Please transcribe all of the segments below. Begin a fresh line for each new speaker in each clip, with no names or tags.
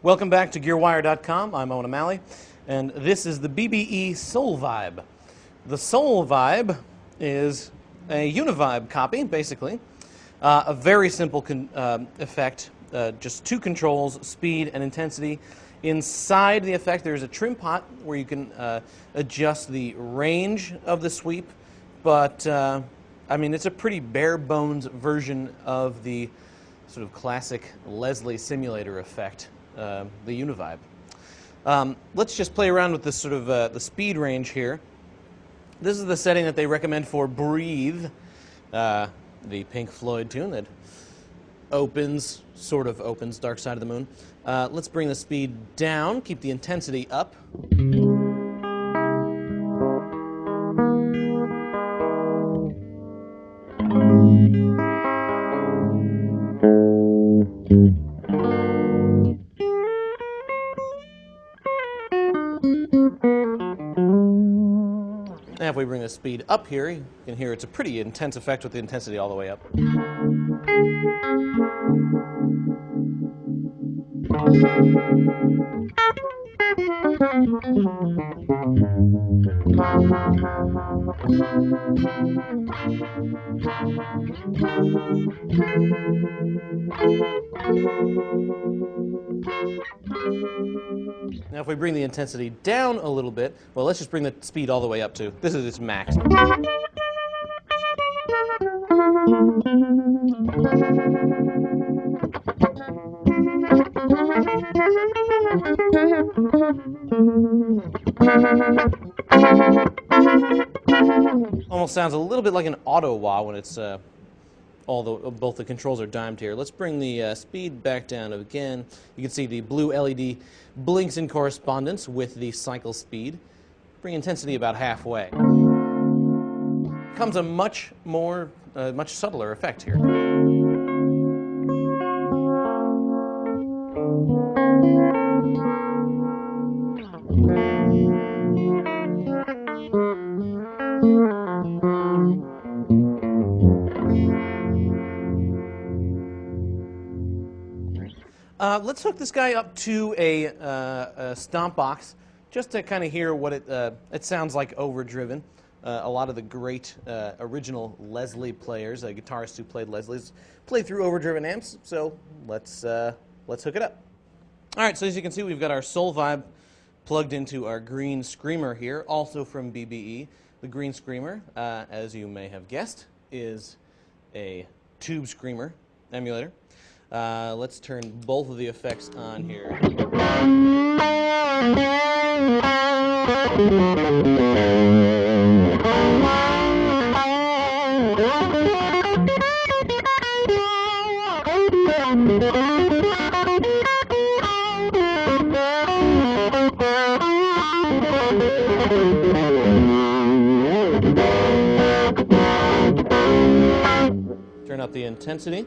Welcome back to GearWire.com. I'm Owen O'Malley, and this is the BBE Soul Vibe. The Soul Vibe is a Univibe copy, basically. A very simple effect, just two controls, speed and intensity. Inside the effect, there's a trim pot where you can adjust the range of the sweep, but I mean, it's a pretty bare-bones version of the sort of classic Leslie simulator effect. The Univibe. Let's just play around with this sort of the speed range here. This is the setting that they recommend for Breathe, the Pink Floyd tune that sort of opens Dark Side of the Moon. Let's bring the speed down, keep the intensity up. Now if we bring the speed up here, you can hear it's a pretty intense effect with the intensity all the way up. Now if we bring the intensity down a little bit, well, let's just bring the speed all the way up to, this is its max. Almost sounds a little bit like an auto wah when it's both the controls are dimed here. Let's bring the speed back down again. You can see the blue LED blinks in correspondence with the cycle speed. Bring intensity about halfway. Comes a much subtler effect here. Let's hook this guy up to a stomp box just to kind of hear what it sounds like overdriven. A lot of the great original Leslie players, guitarists who played Leslie's, played through overdriven amps. So let's hook it up. All right. So as you can see, we've got our Soul Vibe plugged into our Green Screamer here, also from BBE. The Green Screamer, as you may have guessed, is a Tube Screamer emulator. Let's turn both of the effects on here. Turn up the intensity.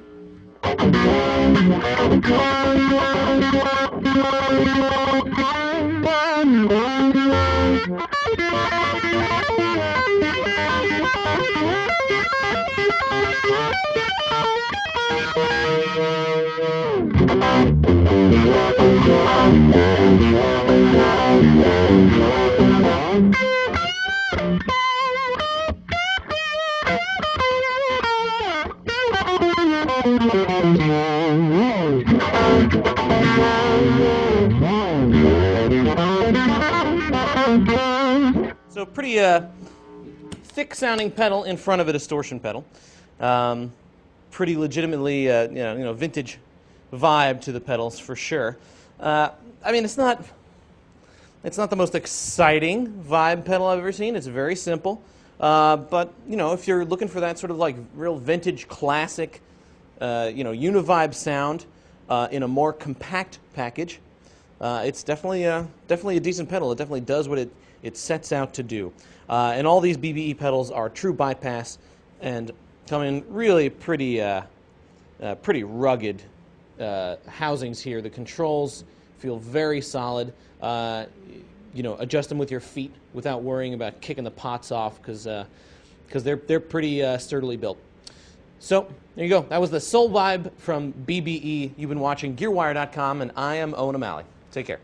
So pretty thick-sounding pedal in front of a distortion pedal. Pretty legitimately, vintage vibe to the pedals for sure. I mean, it's not the most exciting vibe pedal I've ever seen. It's very simple, but if you're looking for that sort of like real vintage classic, Univibe sound in a more compact package, it's definitely a decent pedal. It definitely does what it sets out to do. And all these BBE pedals are true bypass and come in really pretty rugged housings here. The controls feel very solid. adjust them with your feet without worrying about kicking the pots off, because they're pretty sturdily built. So there you go. That was the Soul Vibe from BBE. You've been watching GearWire.com, and I am Owen O'Malley. Take care.